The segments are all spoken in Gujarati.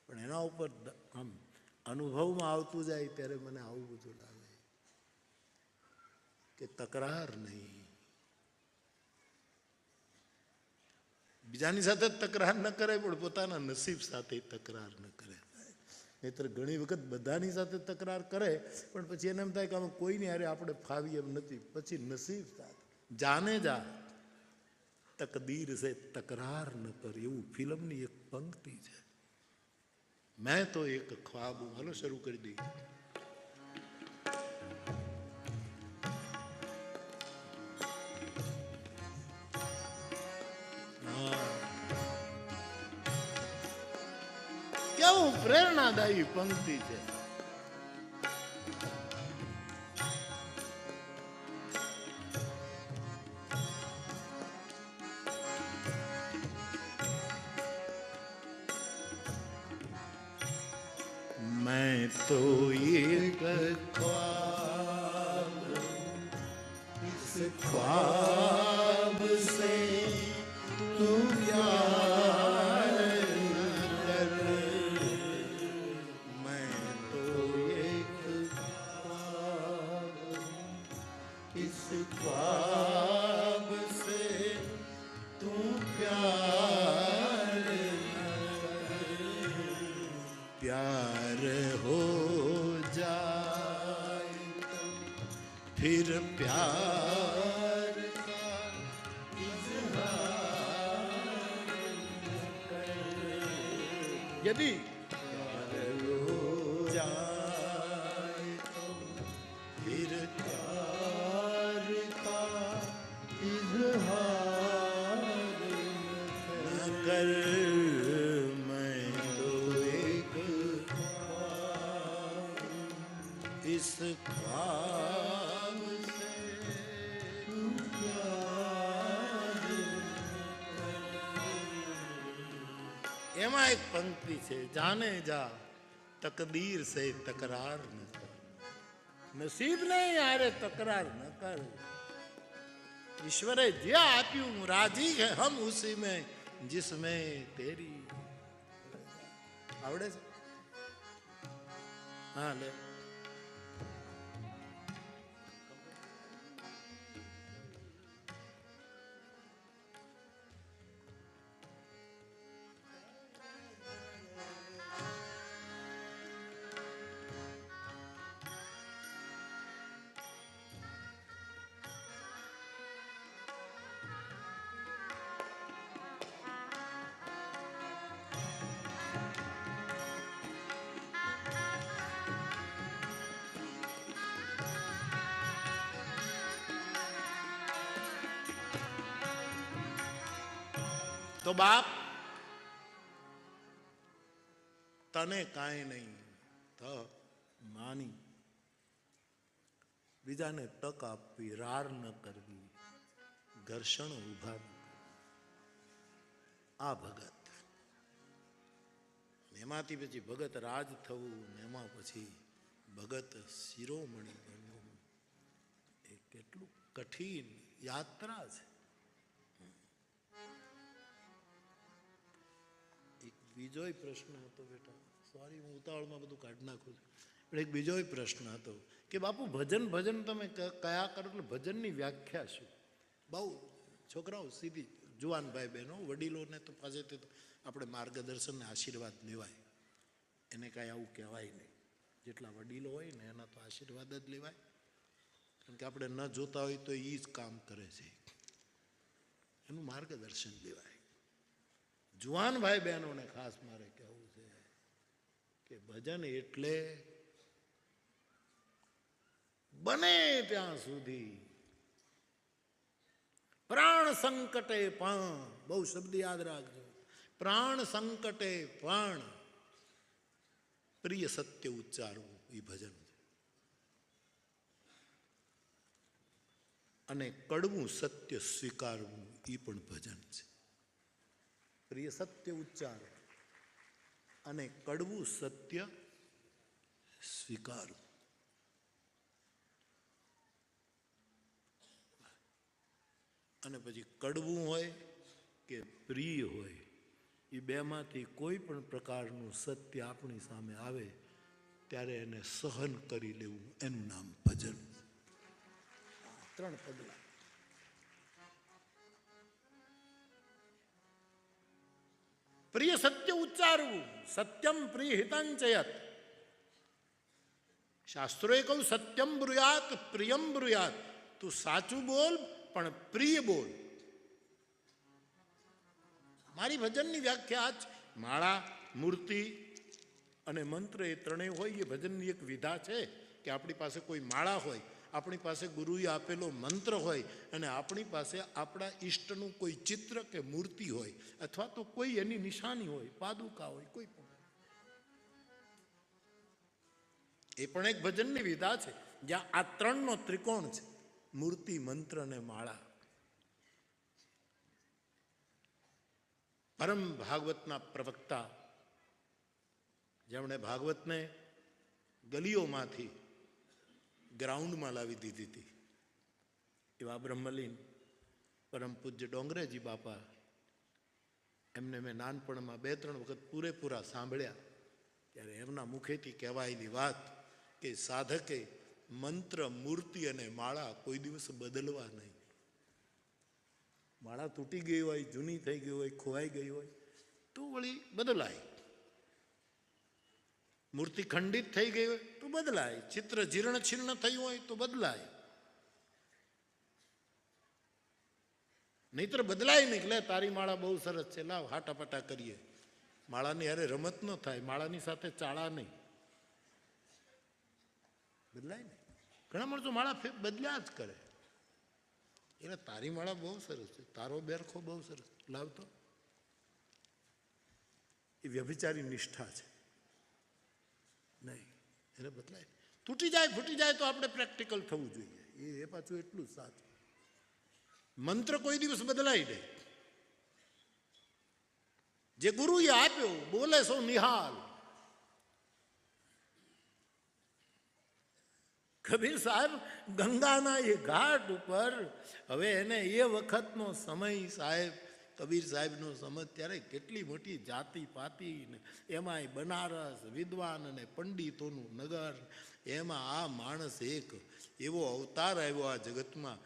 પણ એના ઉપર આમ અનુભવમાં આવતું જાય ત્યારે મને આવું બધું લાગે કે તકરાર નહીં, બીજાની સાથે તકરાર ન કરે પણ પોતાના નસીબ સાથે તકરાર ન કરે. નહીતર ઘણી વખત બધાની સાથે તકરાર કરે પણ પછી એને એમ થાય કે આમાં કોઈની હારે આપણે ફાવી એમ નથી, પછી નસીબ સાથે જાને જા તકદીર સે તકરાર ન કર, એવું ફિલ્મની એક પંક્તિ છે. મેં તો એક ખ્વાબ હું. હાલો શરૂ કરી દઈએ. કેવું પ્રેરણાદાયી પંક્તિ છે. मैं तो एक ख्वाब, इस ख्वाब से तू प्यार कर, मैं तो एक ख्वाब, इस ख्वाब से तू प्यार प्यार हो जाए तो फिर प्यार का इजहार कर, यदि प्यार हो जाए तो फिर प्यार का इजहार न कर, इस ख्वाब से એમાં એક પંક્તિ છે, જાને જા તકદીર સે તકરાર ન કર, નસીબ નહીં યારે તકરાર ન કર. ઈશ્વરે જે આપ્યું રાજી है हम उसी में जिसमें तेरी. આવડે છે? હા લે. તો બાપ તને કાંઈ નહીં થ માની, બીજાને તક આપવી, રાર ન કરવી, ઘર્ષણ ઉભા ન કરવી, આ ભગત. એમાંથી પછી ભગત રાજ થવું, એમાં પછી ભગત શિરોમણી બનવું, એ કેટલું કઠિન યાત્રા છે. બીજો પ્રશ્ન હતો બેટા, સોરી હું ઉતાવળમાં બધું કાઢી નાખું છું, પણ એક બીજો પ્રશ્ન હતો કે બાપુ ભજન ભજન તમે કયા કરો, એટલે ભજનની વ્યાખ્યા શું? બહુ છોકરાઓ સીધી જુવાન ભાઈ બહેનો વડીલોને તો પાસેથી તો આપણે માર્ગદર્શન ને આશીર્વાદ લેવાય, એને કાંઈ આવું કહેવાય નહીં. જેટલા વડીલો હોય ને એના તો આશીર્વાદ જ લેવાય, કારણ કે આપણે ન જોતા હોય તો એ જ કામ કરે છે, એનું માર્ગદર્શન લેવાય. જુવાન ભાઈ બહેનોને ખાસ મારે કહેવું છે કે ભજન એટલે બને ત્યાં સુધી પ્રાણ સંકટે પણ, બહુ શબ્દ યાદ રાખજો, પ્રાણ સંકટે પણ પ્રિય સત્ય ઉચ્ચારવું એ ભજન છે. અને કડવું સત્ય સ્વીકારવું એ પણ ભજન છે. પ્રિય સત્ય ઉચ્ચારો અને કડવું સત્ય સ્વીકારવું. અને પછી કડવું હોય કે પ્રિય હોય એ બેમાંથી કોઈ પણ પ્રકારનું સત્ય આપણી સામે આવે ત્યારે એને સહન કરી લેવું, એનું નામ ભજન. 3 પગલા. પ્રિય સત્ય ઉચ્ચારવું, સત્યમ પ્રિય હિતાંચયત. શાસ્ત્રોએ કહ્યું સત્યમ બ્રુયાત પ્રિયમ બ્રુયાત. તું સાચું બોલ પણ પ્રિય બોલ. મારી ભજનની વ્યાખ્યા જ માળા, મૂર્તિ અને મંત્ર એ ત્રણેય હોય એ ભજનની એક વિધા છે કે આપણી પાસે કોઈ માળા હોય, આપણી પાસે ગુરુએ આપેલો મંત્ર હોય અને આપણી પાસે આપણા ઈષ્ટનું કોઈ ચિત્ર કે મૂર્તિ હોય અથવા તો કોઈ એની નિશાની હોય, પાદુકા હોય, કોઈ પણ. એ પણ એક ભજનની વિધા છે જ્યાં આ ત્રણનો ત્રિકોણ છે, મૂર્તિ, મંત્ર અને માળા. પરમ ભાગવતના પ્રવક્તા જેમણે ભાગવતને ગલીઓમાંથી ગ્રાઉન્ડમાં લાવી દીધી હતી એવા બ્રહ્મલીન પરમ પૂજ્ય ડોંગરેજી બાપા, એમને મેં નાનપણમાં 2-3 વખત પૂરેપૂરા સાંભળ્યા. ત્યારે એમના મુખેથી કહેવાયેલી વાત કે સાધકે મંત્ર, મૂર્તિ અને માળા કોઈ દિવસ બદલવા નહીં. માળા તૂટી ગઈ હોય, જૂની થઈ ગઈ હોય, ખોવાઈ ગઈ હોય તો વળી બદલાય. મૂર્તિ ખંડિત થઈ ગઈ હોય તો બદલાય. ચિત્ર જીર્ણ છીર્ણ થયું હોય તો બદલાય. નહીતર બદલાય નહીં. લે તારી માળા બહુ સરસ છે, લાવ હાટાપાટા કરીએ. માળાની હારે રમત ન થાય, માળાની સાથે ચાળા નહીં. બદલાય નહીં. ઘણા માણસો માળા બદલ્યા જ કરે. એટલે તારી માળા બહુ સરસ છે, તારો બેરખો બહુ સરસ, લાવતો. એ વ્યભિચારી નિષ્ઠા છે. નહીં, એને બદલાય. તૂટી જાય, ફૂટી જાય તો આપણે પ્રેક્ટિકલ થવું જોઈએ. એ પાછું એટલું જ સાચું. મંત્ર કોઈ દિવસ બદલાય નહીં. જે ગુરુએ આપ્યો બોલે સૌ નિહાલ. કબીર સાહેબ ગંગાના એ ઘાટ ઉપર, હવે એને એ વખતનો સમય સાહેબ, કબીર સાહેબનો સમય, ત્યારે કેટલી મોટી જાતિ પાતી ને એમાંય બનારસ, વિદ્વાન અને પંડિતોનું નગર, એમાં આ માણસ એક એવો અવતાર આવ્યો આ જગતમાં,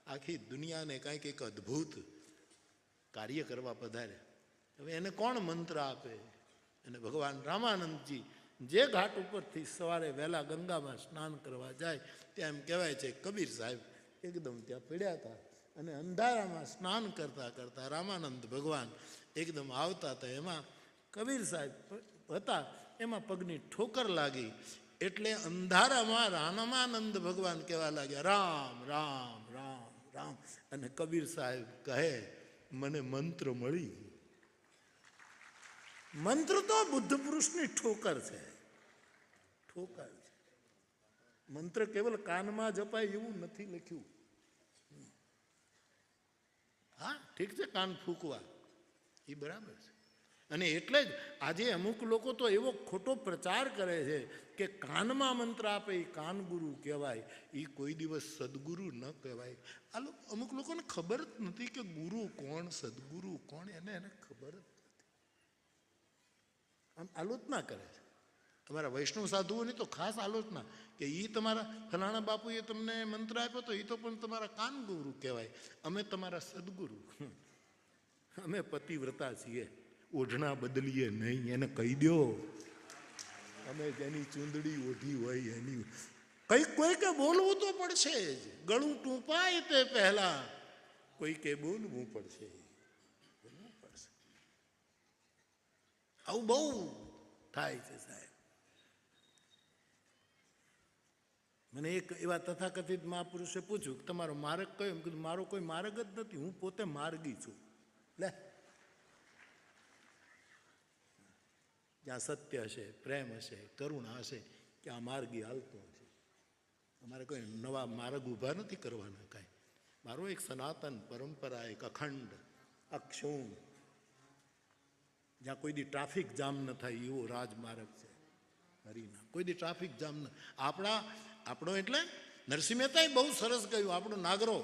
આખી દુનિયાને કાંઈક એક અદ્ભુત કાર્ય કરવા પધાર્યા. હવે એને કોણ મંત્ર આપે? અને ભગવાન રામાનંદજી જે ઘાટ ઉપરથી સવારે વહેલા ગંગામાં સ્નાન કરવા જાય, ત્યાં એમ કહેવાય છે કબીર સાહેબ એકદમ ત્યાં પડ્યા હતા અને અંધારામાં સ્નાન કરતા કરતા રામાનંદ ભગવાન એકદમ આવતા હતા. એમાં કબીર સાહેબ હતા, એમાં પગની ઠોકર લાગી. એટલે અંધારામાં રામાનંદ ભગવાન કહેવા લાગ્યા રામ રામ રામ રામ. અને કબીર સાહેબ કહે મને મંત્ર મળી. મંત્ર તો બુદ્ધ પુરુષની ઠોકર છે, ઠોકર છે. મંત્ર કેવલ કાનમાં જપાય એવું નથી લખ્યું. હા ઠીક છે, કાન ફૂંકવા એ બરાબર છે. અને એટલે જ આજે અમુક લોકો તો એવો ખોટો પ્રચાર કરે છે કે કાનમાં મંત્ર આપે એ કાન ગુરુ કહેવાય, એ કોઈ દિવસ સદગુરુ ન કહેવાય. અમુક લોકોને ખબર જ નથી કે ગુરુ કોણ, સદગુરુ કોણ, એને ખબર જ નથી. આમ આલોચના કરે છે. તમારા વૈષ્ણવ સાધુઓની તો ખાસ આલોચના કે એ તમારા ફલાણા બાપુએ તમને મંત્ર આપ્યો તો એ તો પણ તમારા કાન ગુરુ કહેવાય, અમે તમારા સદગુરુ. અમે પતિવ્રતા છીએ, ઓઢણા બદલીએ નહીં, એને કહી દો. અમે જેની ચૂંદડી ઓઢી હોય એની કોઈ કે બોલવું તો પડશે જ. ગળું ટૂંપાય તે પહેલા કોઈ કે બોલવું પડશે, બોલવું પડશે. આવું બહુ થાય છે સાહેબ. મને એક એવા તથાકથિત મહાપુરુષે પૂછ્યું કે તમારો માર્ગ કયો? એમ કીધું મારો કોઈ માર્ગ જ નથી, હું પોતે માર્ગી છું. લે, જ્યાં સત્ય હશે, પ્રેમ હશે, કરુણા હશે, ત્યાં માર્ગી હાલતો હશે. અમારે કોઈ નવા માર્ગ ઊભા નથી કરવાના કાંઈ. મારો એક સનાતન પરંપરા, એક અખંડ અક્ષુણ, જ્યાં કોઈ દી ટ્રાફિક જામ ન થાય એવો રાજમાર્ગ છે હરિના. કોઈ દી ટ્રાફિક જામ ન. આપણો એટલે નરસિંહ મહેતાએ બહુ સરસ કહ્યું, આપણો નાગરો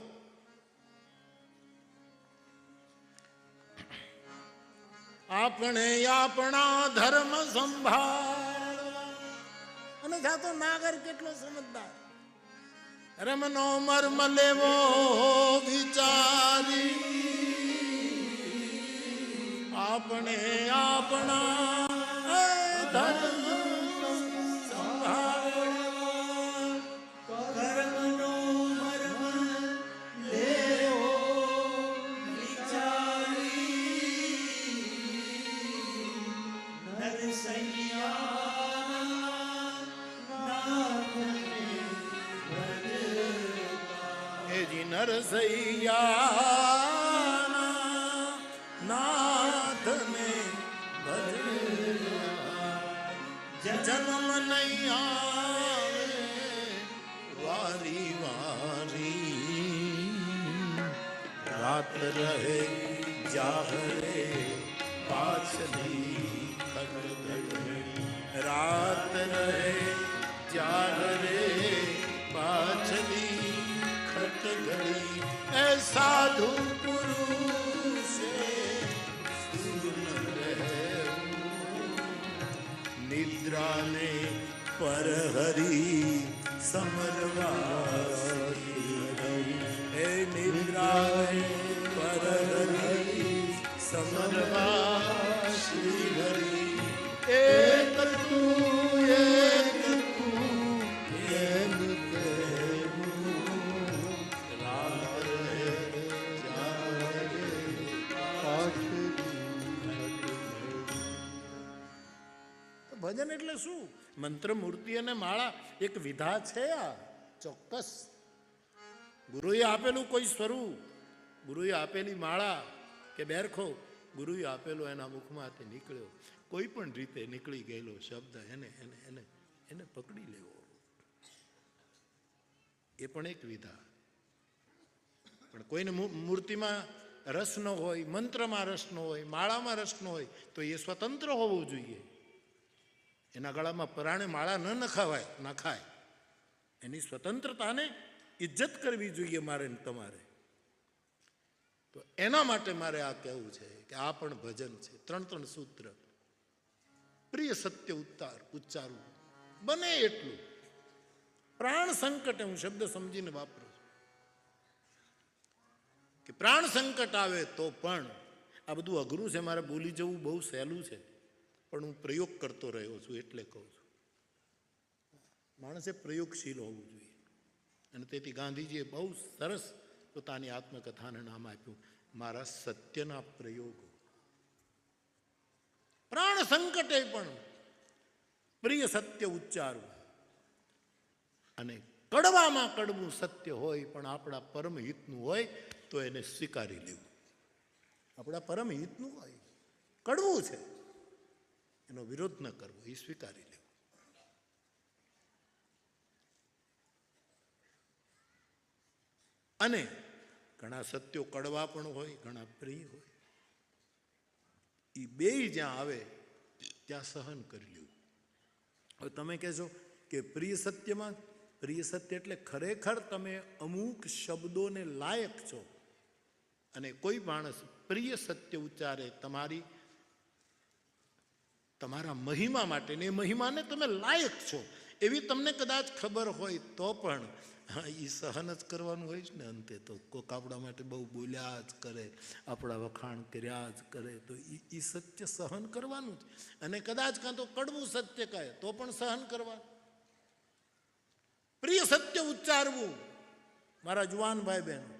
આપણે આપણા ધર્મ સંભાળ. અને જાતો નાગર કેટલો સમજદાર. રમનો મર્મ લેવો વિચારી, આપણે આપણા ધર્મ સંભાળ. કર્મનો મર્મ લેવો વિચારી, નરસૈયાના નાથને ભજવા. જન્મ નહીં આવે વારી વારી, રાત રહે જાહરે પાછલી ખડગડ. રાત રહે જાહરે પાછલી ખટગડી. એ સાધુ પુરુષે સુન રહેવું, નિદ્રાને પરહરી સમરવા. હે નિદ્રાને પરહરી સમરવા શ્રી હરિ. એક તું એમ કહેવું, રાત રહે જાગે પાછલી ખટગડી. ભજન એટલે શું? મંત્ર, મૂર્તિ અને માળા એક વિધા છે. આ ચોક્કસ ગુરુએ આપેલું કોઈ સ્વરૂપ, ગુરુએ આપેલી માળા કે બેરખો, ગુરુએ આપેલો એના મુખમાંથી નીકળ્યો કોઈ પણ રીતે નીકળી ગયેલો શબ્દ એને એને એને એને પકડી લેવો, એ પણ એક વિધા. પણ કોઈને મૂર્તિમાં રસ ન હોય, મંત્રમાં રસ ન હોય, માળામાં રસ ન હોય તો એ સ્વતંત્ર હોવું જોઈએ. એના ગળામાં પરાણે માળા ન નખાય. એની સ્વતંત્રતાને ઇજ્જત કરવી જોઈએ મારે ને તમારે. તો એના માટે મારે આ કહેવું છે કે આ પણ ભજન છે. 3 સૂત્ર. પ્રિય સત્ય ઉચ્ચારવું બને એટલું. પ્રાણ સંકટે, હું શબ્દ સમજીને વાપરું છું કે પ્રાણ સંકટ આવે તો પણ આ બધું અઘરું છે, મારે બોલી જવું બહુ સહેલું છે, પણ હું પ્રયોગ કરતો રહ્યો છું એટલે કહું છું. માણસે પ્રયોગશીલ હોવું જોઈએ. અને તેથી ગાંધીજીએ બહુ સરસ પોતાની આત્મકથાને નામ આપ્યું મારા સત્યના પ્રયોગો. પ્રાણ સંકટે પણ પ્રિય સત્ય ઉચ્ચારવું. અને કડવામાં કડવું સત્ય હોય પણ આપણા પરમહિતનું હોય તો એને સ્વીકારી લેવું. આપણા પરમહિતનું હોય, કડવું છે, એનો વિરોધ ન કરવો, એ સ્વીકારી લેવું. અને ઘણા સત્યો કડવા પણ હોય, ઘણા પ્રિય હોય. એ બેય જ્યાં આવે ત્યાં સહન કરી લેવું. હવે તમે કહેશો કે પ્રિય સત્યમાં, પ્રિય સત્ય એટલે ખરેખર તમે અમુક શબ્દોને લાયક છો. અને કોઈ માણસ પ્રિય સત્ય ઉચ્ચારે તમારા મહિમા માટે, ને એ મહિમાને તમે લાયક છો એવી તમને કદાચ ખબર હોય તો પણ એ સહન જ કરવાનું હોય છે ને. અંતે તો કોક આપણા માટે બહુ બોલ્યા જ કરે, આપણા વખાણ કર્યા જ કરે, તો એ સત્ય સહન કરવાનું જ. અને કદાચ કાં તો કડવું સત્ય કહે તો પણ સહન કરવાનું. પ્રિય સત્ય ઉચ્ચારવું મારા જુવાન ભાઈ બહેનો,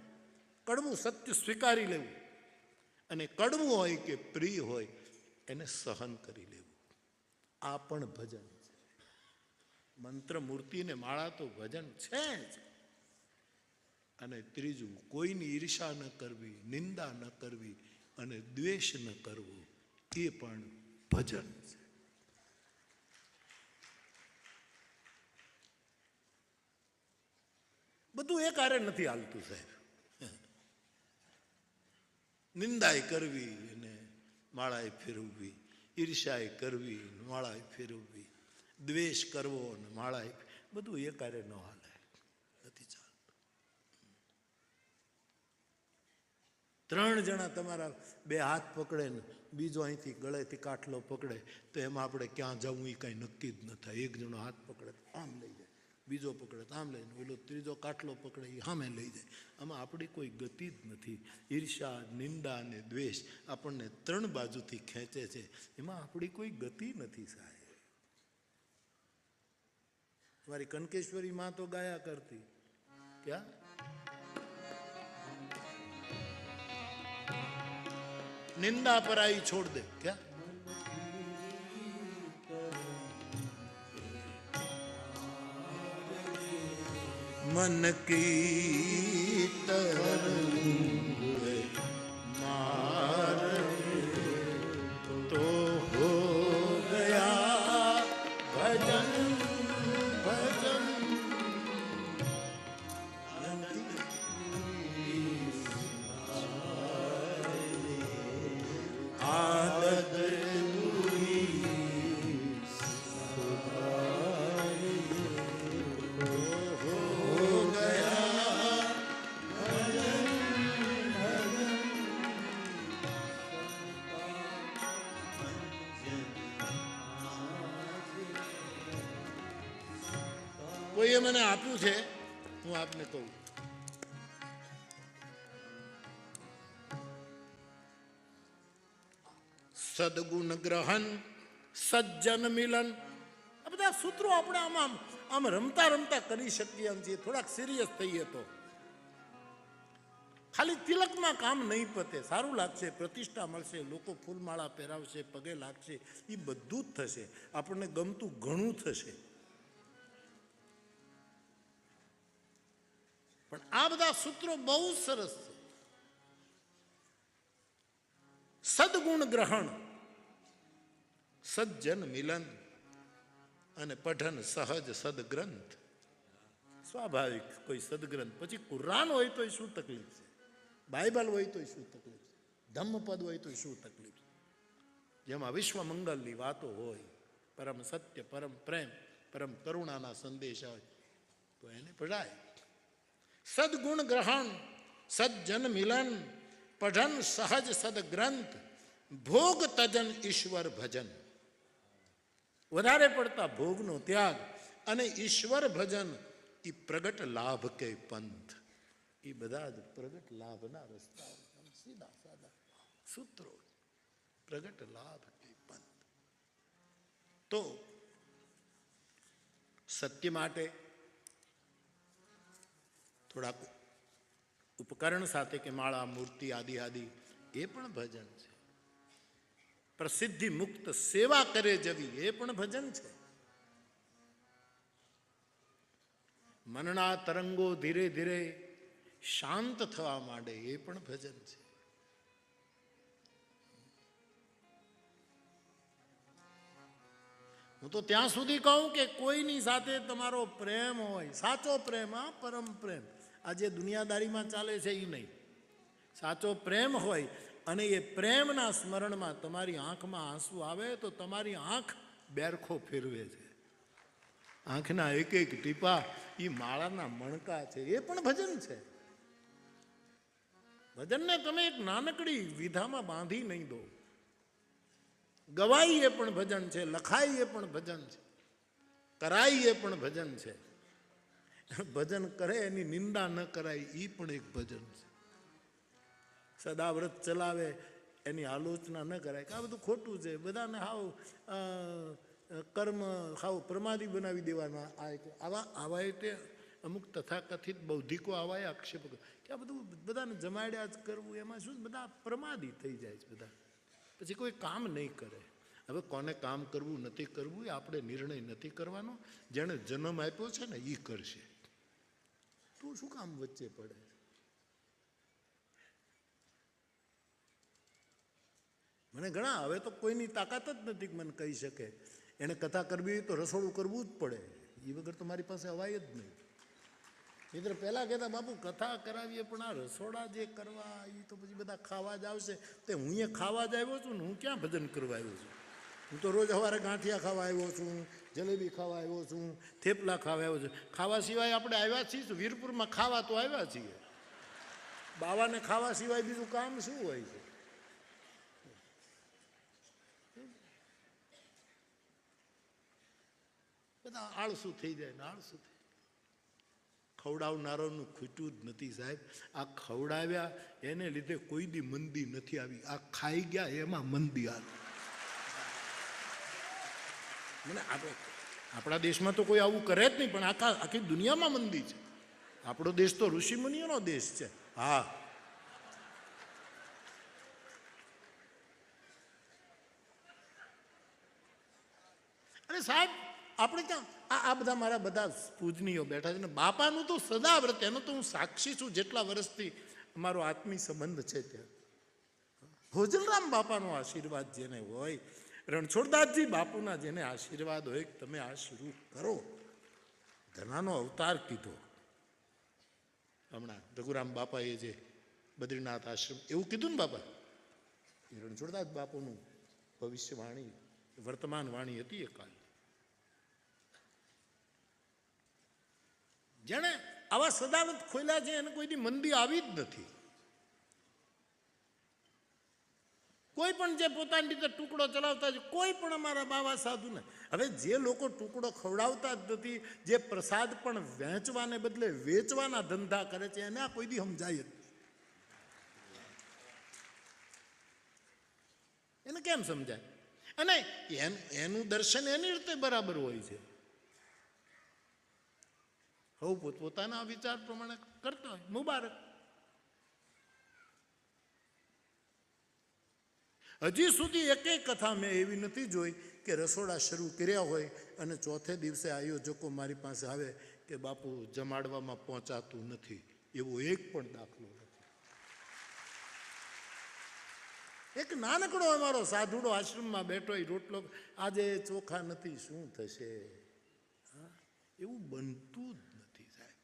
કડવું સત્ય સ્વીકારી લેવું. અને કડવું હોય કે પ્રિય હોય એને સહન કરી લેવું. આ પણ ભજન છે. મંત્ર, મૂર્તિ ને માળા તો ભજન છે જ. અને ત્રીજું, કોઈની ઈર્ષા ન કરવી, નિંદા ન કરવી અને દ્વેષ ન કરવો, એ પણ ભજન છે. બધું એક હારે નથી હાલતું સાહેબ. નિંદાય કરવી અને માળાએ ફેરવવી, ઈર્ષાએ કરવી માળાએ ફેરવવી, દ્વેષ કરવો અને માળાએ, બધું એક હારે ન હાલે, નથી ચાલતું. 3 જણા તમારા 2 હાથ પકડે ને બીજો અહીંથી ગળેથી કાટલો પકડે તો એમાં આપણે ક્યાં જવું એ કાંઈ નક્કી જ ન થાય. એક જણો હાથ પકડે તો આમ લઈ જાય, બીજો પકડે તો આમ લઈને, ઓલો ત્રીજો કાટલો પકડે એ સામે લઈ જાય. આમાં આપણી કોઈ ગતિ જ નથી. ઈર્ષા, નિંદા અને દ્વેષ આપણને 3 બાજુથી ખેંચે છે. એમાં આપણી કોઈ ગતિ નથી સાહેબ. તમારી કનકેશ્વરી માં તો ગાયા કરતી ક્યાં નિંદા પર आई छोड़ दे क्या मन की तरंगे मार तो हो गया भजन भजन आदत કોઈએ મને આપ્યું છે, હું આપને કહું. સદગુણ ગ્રહણ, સજ્જન મિલન. આ બધા સૂત્રો આપણે આમ રમતા રમતા કરી શકીએ એમ છીએ. થોડાક સિરિયસ થઈએ તો ખાલી તિલકમાં કામ નહીં પતે. સારું લાગશે, પ્રતિષ્ઠા મળશે, લોકો ફૂલમાળા પહેરાવશે, પગે લાગશે, એ બધું જ થશે. આપણને ગમતું ઘણું થશે. પણ આ બધા સૂત્રો બહુ સરસ છે. સદગુણ ગ્રહણ, સજ્જન મિલન અને પઠન સહજ સદગ્રંથ. સ્વાભાવિક કોઈ સદગ્રંથ. પછી કુરાન હોય તો શું તકલીફ છે? બાઇબલ હોય તો શું તકલીફ છે? ધમ્મપદ હોય તો શું તકલીફ છે? જેમાં વિશ્વ મંગલની વાતો હોય, પરમ સત્ય, પરમ પ્રેમ, પરમ કરુણાના સંદેશા હોય તો એને પઢાય. સદગુણ ગ્રહણ, સજ્જન મિલન, પઠન સહજ સદગ્રંથ, ભોગ તજન ઈશ્વર ભજન. વધારે પડતા ભોગનો ત્યાગ અને ઈશ્વર ભજન એ પ્રગટ લાભ કે પંથ. એ બધા જ પ્રગટ લાભના રસ્તા, સીધા સાદા સૂત્રો. પ્રગટ લાભ કે પંથ. તો સત્ય માટે થોડાક ઉપકરણ સાથે કે માળા, મૂર્તિ આદિ આદિ એ પણ ભજન છે. પ્રસિદ્ધિ મુક્ત સેવા કરે જવી એ પણ ભજન છે. મનના તરંગો ધીરે ધીરે શાંત થવા માંડે એ પણ ભજન છે. હું તો ત્યાં સુધી કહું કે કોઈની સાથે તમારો પ્રેમ હોય, સાચો પ્રેમ, આ પરમ પ્રેમ, આ જે દુનિયાદારીમાં ચાલે છે એ નહીં. સાચો પ્રેમ હોય અને એ પ્રેમના સ્મરણમાં તમારી આંખમાં આંસુ આવે તો તમારી આંખ બેરખો ફેરવે છે. આંખના એક એક ટીપા એ માળાના મણકા છે. એ પણ ભજન છે. ભજનને તમે એક નાનકડી વિધામાં બાંધી નહીં દો. ગવાઈ એ પણ ભજન છે, લખાઈ એ પણ ભજન છે, કરાઈ એ પણ ભજન છે. ભજન કરે એની નિંદા ન કરાય એ પણ એક ભજન છે. સદાવ્રત ચલાવે એની આલોચના ન કરાય કે આ બધું ખોટું છે, બધાને હાવ કર્મ હાવ પ્રમાદી બનાવી દેવાના. આવા એટલે અમુક તથાકથિત બૌદ્ધિકો આવા આક્ષેપ કે આ બધું બધાને જમાડ્યા જ કરવું, એમાં શું બધા પ્રમાદી થઈ જાય છે. બધા પછી કોઈ કામ નહીં કરે. હવે કોને કામ કરવું નથી કરવું એ આપણે નિર્ણય નથી કરવાનો. જેણે જન્મ આપ્યો છે ને એ કરશે. તું શું કામ વચ્ચે પડે? મને ઘણા, હવે તો કોઈની તાકાત જ નથી મને કહી શકે. એને કથા કરવી હોય તો રસોડું કરવું જ પડે. એ વગર તો મારી પાસે અવાય જ નહીં. મિત્ર પહેલાં કહેતા બાપુ કથા કરાવીએ પણ આ રસોડા જે કરવા એ તો પછી બધા ખાવા જ આવશે. તે હું અહીંયા ખાવા જ આવ્યો છું ને હું ક્યાં ભજન કરવા આવ્યો છું? હું તો રોજ સવારે ગાંઠિયા ખાવા આવ્યો છું, જલેબી ખાવા આવ્યો છું, થેપલા ખાવા આવ્યો છું. ખાવા સિવાય આપણે આવ્યા છીએ વીરપુરમાં ખાવા તો આવ્યા છીએ. બાવાને ખાવા સિવાય બીજું કામ શું હોય છે? બધા આળસુ થઈ જાય ને આળસુ થઈ. ખવડાવનારાનું ખૂટ્યું જ નથી સાહેબ. આ ખવડાવ્યા એને લીધે કોઈ દી મંદી નથી આવી. આ ખાઈ ગયા એમાં મંદી આવી. મને આપણા દેશમાં તો કોઈ આવું કરે જ નહીં, પણ આખી દુનિયામાં મંદી છે. આપણો દેશ તો ઋષિમુનિઓનો દેશ છે. હા, અને સાહેબ આપણે ત્યાં આ બધા મારા બધા પૂજનીયો બેઠા છે ને, બાપાનું તો સદાવ્રત, એનો તો હું સાક્ષી છું. જેટલા વર્ષથી અમારો આત્મી સંબંધ છે ત્યાં ભોજનરામ બાપાનો આશીર્વાદ જેને હોય, રણછોડદાસજી બાપુના જેને આશીર્વાદ હોય, તમે આ શરૂ કરો. ધનાનો અવતાર કીધો. હમણાં રઘુરામ બાપાએ જે બદ્રીનાથ આશ્રમ એવું કીધું ને બાપા, એ રણછોડદાસ બાપુનું ભવિષ્યવાણી, વર્તમાન વાણી હતી એ કાલ. જેણે આવા સદાવ્રત ખોલ્યા છે એને કોઈની મંદી આવી જ નથી. કોઈ પણ જે પોતાની રીતે ટુકડો ચલાવતા છે, કોઈ પણ અમારા બાવા સાધુ ને, હવે જે લોકો ટુકડો ખવડાવતા જ નથી, જે પ્રસાદ પણ વહેંચવાને બદલે વેચવાના ધંધા કરે છે, એને આ કોઈ દી સમજાય જ. એને કેમ સમજાય? અને એનું દર્શન એની રીતે બરાબર હોય છે. હવે પોતપોતાના વિચાર પ્રમાણે કરતા હોય, મુબારક. હજી સુધી એકેય કથા મેં એવી નથી જોઈ કે રસોડા શરૂ કર્યા હોય અને ચોથે દિવસે આયોજકો મારી પાસે આવે કે બાપુ જમાડવામાં પહોંચાતું નથી. એવો એક પણ દાખલો નથી. એક નાનકડો અમારો સાધુડો આશ્રમમાં બેઠો હોય, રોટલો, આજે ચોખા નથી, શું થશે? એવું બનતું જ નથી સાહેબ.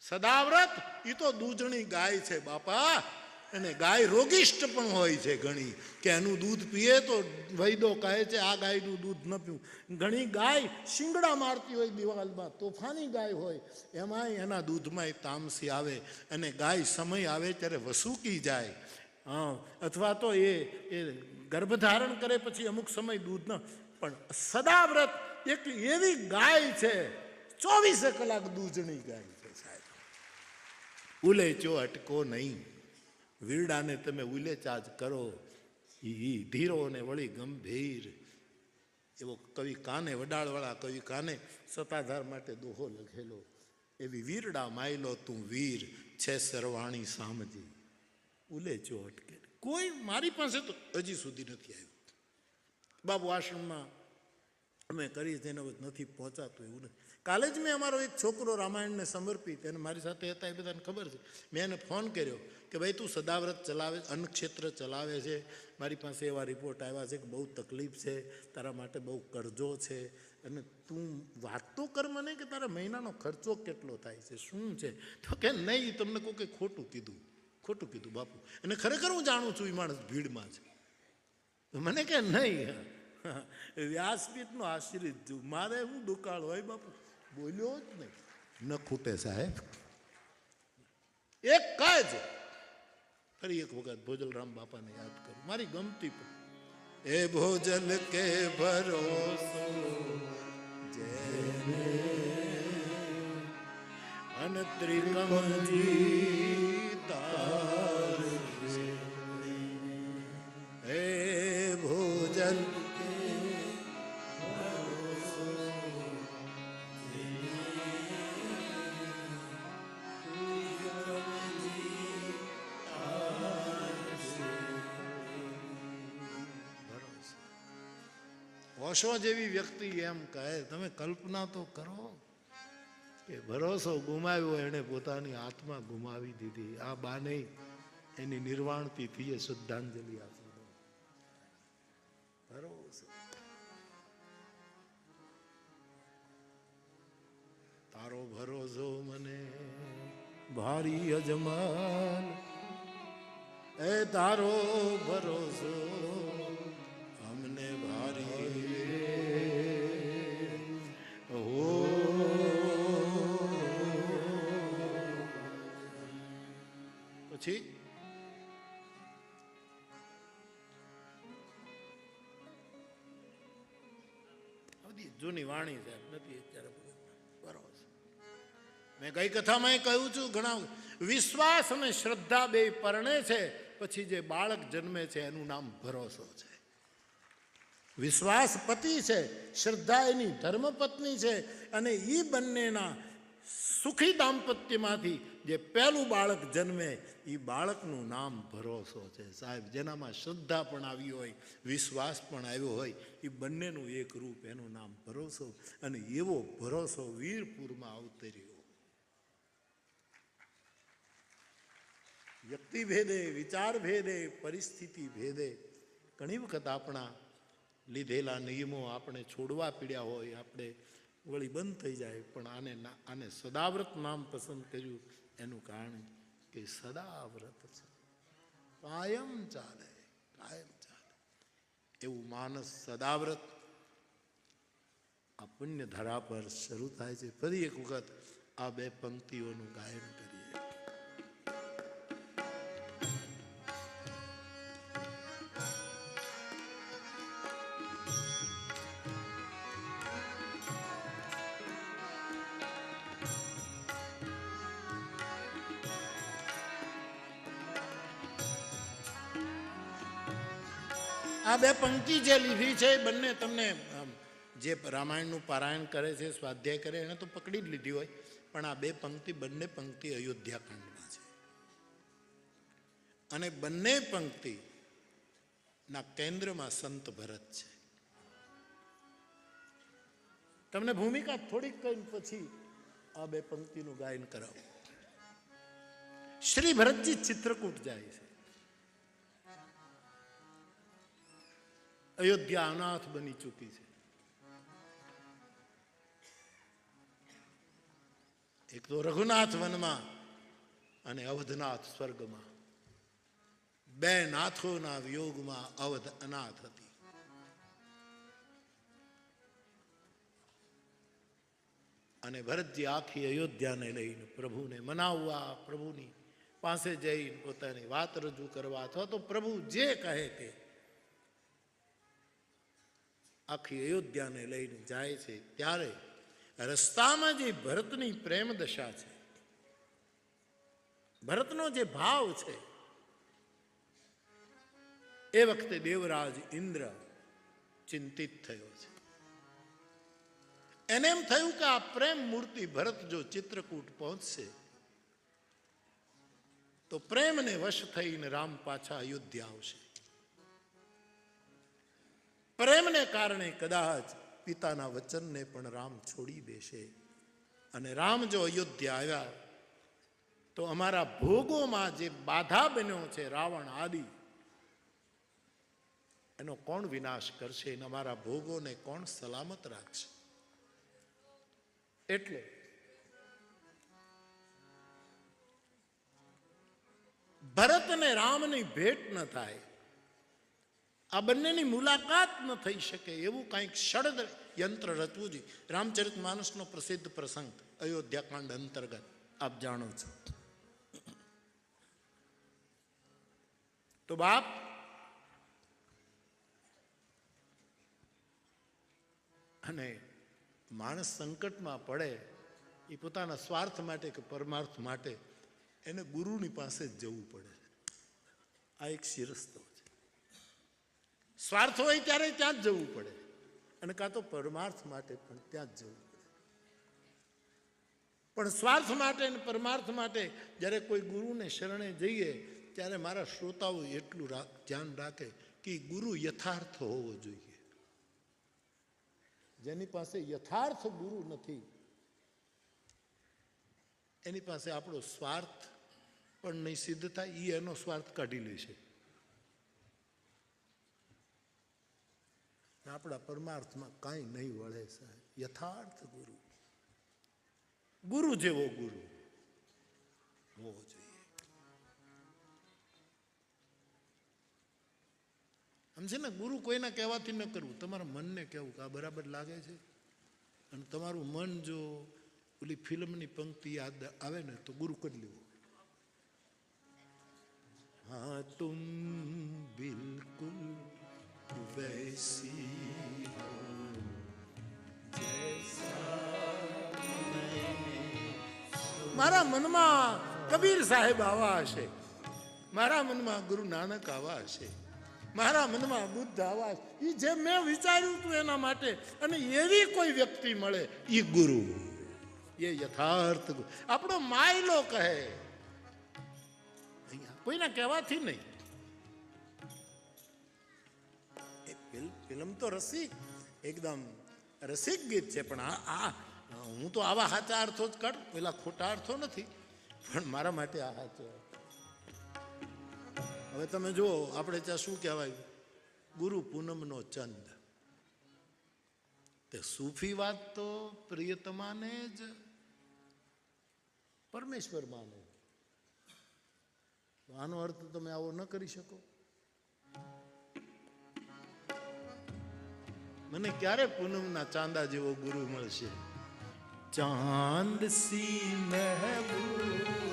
સદાવ્રત એ તો દૂધણી ગાય છે બાપા. અને ગાય રોગિષ્ટ પણ હોય છે ઘણી, કે એનું દૂધ પીએ તો વૈદો કહે છે આ ગાયનું દૂધ ન પીવું. ઘણી ગાય શિંગડા મારતી હોય દિવાલમાં, તોફાની ગાય હોય, એમાંય એના દૂધમાંય તામસી આવે, અને ગાય સમય આવે ત્યારે વસૂકી જાય. હા, અથવા તો એ ગર્ભધારણ કરે પછી અમુક સમય દૂધ ન. પણ સદાવ્રત એક એવી ગાય છે, 24 કલાક દૂધણી ગાય છે સાહેબ. ઉલેચો અટકો નહીં, વીરડાને તમે ઉલેચાજ કરો. ધીરો ને વળી ગંભીર, એવો કવિ કાને, વડાળવાળા કવિ કાને સતાધાર માટે દોહો લખેલો. એવી વીરડા માયલો તું વીર છે સરવાણી સામજી, ઉલેચો અટકે. કોઈ મારી પાસે તો હજી સુધી નથી આવ્યું. બાપુ આશ્રમમાં અમે કરીએ તેને નથી પહોંચાતું એવું નથી. કાલે જ મેં અમારો એક છોકરો રામાયણને સમર્પિત, એને મારી સાથે હતા, એ બધાને ખબર છે. મેં એને ફોન કર્યો કે ભાઈ તું સદાવ્રત ચલાવે, અન્નક્ષેત્ર ચલાવે છે, મારી પાસે એવા રિપોર્ટ આવ્યા છે કે બહુ તકલીફ છે, તારા માટે બહુ કરજો છે, અને તું વાત તો કર મને કે તારા મહિનાનો ખર્ચો કેટલો થાય છે, શું છે? તો કે નહીં, તમને કોઈ કંઈ ખોટું કીધું બાપુ. અને ખરેખર હું જાણું છું એ માણસ ભીડમાં છે. મને કે નહીં, વ્યાસપીઠનો આશ્રિત છું, મારે હું દુકાળ હોય બાપુ. બોલ્યો જ નહીં, ન ખૂટે સાહેબ. એક કાજ ફરી એક વખત ભોજલરામ બાપાને યાદ કરું, મારી ગમતી પણ. એ ભોજલ કે ભરોસો જેને અન ત્રિકમજી તાર, હે ભોજલ ઓશો જેવી વ્યક્તિ એમ કહે, તમે કલ્પના તો કરો કે ભરોસો ગુમાવ્યો એણે પોતાની આત્મા ગુમાવી દીધી. આ બાને એની નિર્વાણ તિથિએ શ્રદ્ધાંજલિ આપી. ભરોસો, તારો ભરોસો મને ભારી અજમાન, એ તારો ભરોસો અમને ભારી. પછી બધી જૂની વાણી સાહેબ નથી અત્યારે બરોબર. મેં કઈ કથામાં કહ્યું છું, ઘણા વિશ્વાસ અને શ્રદ્ધા બે પરણે છે, પછી જે બાળક જન્મે છે એનું નામ ભરોસો છે. વિશ્વાસ પતિ છે, શ્રદ્ધા એની ધર્મપત્ની છે, અને એ બંનેના સુખી દાંપત્યમાંથી જે પહેલું બાળક જન્મે એ બાળકનું નામ ભરોસો છે. સાહેબ, જેનામાં શ્રદ્ધા પણ આવી હોય, વિશ્વાસ પણ આવ્યો હોય, એ બંનેનું એક રૂપ, એનું નામ ભરોસો. અને એવો ભરોસો વીરપુરમાં અવતર્યો. વ્યક્તિ ભેદે, વિચાર ભેદે, પરિસ્થિતિ ભેદે ઘણી વખત આપણા લીધેલા નિયમો આપણે છોડવા પીડ્યા હોય, આપણે વળી બંધ થઈ જાય. પણ આને સદાવ્રત નામ પસંદ કર્યું એનું કારણ કે સદાવ્રત છે, કાયમ ચાલે, કાયમ ચાલે એવું માનસ સદાવ્રત આ પુણ્ય ધરા પર શરૂ થાય છે. ફરી એક વખત આ બે પંક્તિઓનું ગાયન કરીએ. આ બે પંક્તિ જે લીધી છે એ બંને તમને જે રામાયણનું પારાયણ કરે છે, સ્વાધ્યાય કરે, એને તો પકડી જ લીધી હોય, પણ આ બે પંક્તિ, બંને પંક્તિ અયોધ્યા કાંડમાં છે. અને બંને પંક્તિના કેન્દ્રમાં સંત ભરત છે. તમને ભૂમિકા થોડીક કહીને પછી આ બે પંક્તિનું ગાયન કરાવું. શ્રી ભરતજી ચિત્રકૂટ જાય છે. અયોધ્યા અનાથ બની ચૂકી છે. એક તો રઘુનાથ વનમાં અને અવધનાથ સ્વર્ગમાં, બે નાથોના વિયોગમાં અવધ અનાથ હતી. અને ભરતજી આખી અયોધ્યાને લઈને પ્રભુને મનાવવા, પ્રભુની પાસે જઈને પોતાની વાત રજૂ કરવા, અથવા તો પ્રભુ જે કહે તે આખી અયોધ્યાને લઈને જાય છે. ત્યારે રસ્તામાં જે ભરતની પ્રેમ દશા છે, ભરતનો જે ભાવ છે, એ વખતે દેવરાજ ઇન્દ્ર ચિંતિત થયો છે. એને એમ થયું કે આ પ્રેમ મૂર્તિ ભરત જો ચિત્રકૂટ પહોંચશે તો પ્રેમને વશ થઈને રામ પાછા અયોધ્યા આવશે. પ્રેમને કારણે કદાચ પિતાના વચનને પણ રામ છોડી દેશે. અને રામ જો અયોધ્યા આવ્યા તો અમારા ભોગોમાં જે બાધા બન્યો છે રાવણ આદિ, એનો કોણ વિનાશ કરશે? અને અમારા ભોગોને કોણ સલામત રાખશે? એટલે ભરત અને રામની ભેટ ન થાય, આ બંનેની મુલાકાત ન થઈ શકે, એવું કંઈક ષડયંત્ર રચવું જોઈએ. રામચરિત માનસનો પ્રસિદ્ધ પ્રસંગ અયોધ્યાકાંડ અંતર્ગત આપ જાણો છો. તો બાપ અને માણસ સંકટમાં પડે એ પોતાના સ્વાર્થ માટે કે પરમાર્થ માટે એને ગુરુની પાસે જ જવું પડે. આ એક શિરસ્તો છે. સ્વાર્થ હોય ત્યારે ત્યાં જ જવું પડે, અને કાં તો પરમાર્થ માટે પણ ત્યાં જ જવું પડે. પણ સ્વાર્થ માટે અને પરમાર્થ માટે જ્યારે કોઈ ગુરુને શરણે જઈએ ત્યારે મારા શ્રોતાઓ એટલું ધ્યાન રાખે કે ગુરુ યથાર્થ હોવો જોઈએ. જેની પાસે યથાર્થ ગુરુ નથી એની પાસે આપણો સ્વાર્થ પણ નહીં સિદ્ધ થાય, એ એનો સ્વાર્થ કાઢી લેશે. આપણા પરમાર્થમાં કાંઈ નહીં વળે સાહેબ. યથાર્થ ગુરુ, ગુરુ જેવો ગુરુ હોવો જોઈએ. સમજે ને, ગુરુ કોઈના કહેવાથી ન કરવું, તમારા મનને કહેવું કે આ બરાબર લાગે છે. અને તમારું મન જો ઓલી ફિલ્મની પંક્તિ યાદ આવે ને તો ગુરુ કરી લેવું. हाँ तुम बिल्कुल वैसी हो મારા મનમાં કબીર સાહેબ આવા હશે, મારા મનમાં ગુરુ નાનક આવા હશે, મારા મનમાં બુદ્ધ આવા હશે. એ જે મેં વિચાર્યું હતું એના માટે, અને એવી કોઈ વ્યક્તિ મળે એ ગુરુ, એ યથાર્થ ગુરુ. આપણો માયલો કહે, અહીંયા કોઈના કહેવાથી નહીં. ફિલ્મ તો રસિક, એકદમ રસિક ગીત છે, પણ આ હું તો આવા સાચા અર્થો જ કાઢું, પેલા ખોટા અર્થો નથી, પણ મારા માટે આ સાચો. હવે તમે જુઓ, આપણે ત્યાં શું કહેવાય, ગુરુ પૂનમનો ચંદ. તે સૂફી વાત તો પ્રિયતમાને જ પરમેશ્વર માને. આનો અર્થ તમે આવો ન કરી શકો. મને ક્યારે પૂનમના ચાંદા જેવો ગુરુ મળશે? ચાંદ સી મહેબૂબા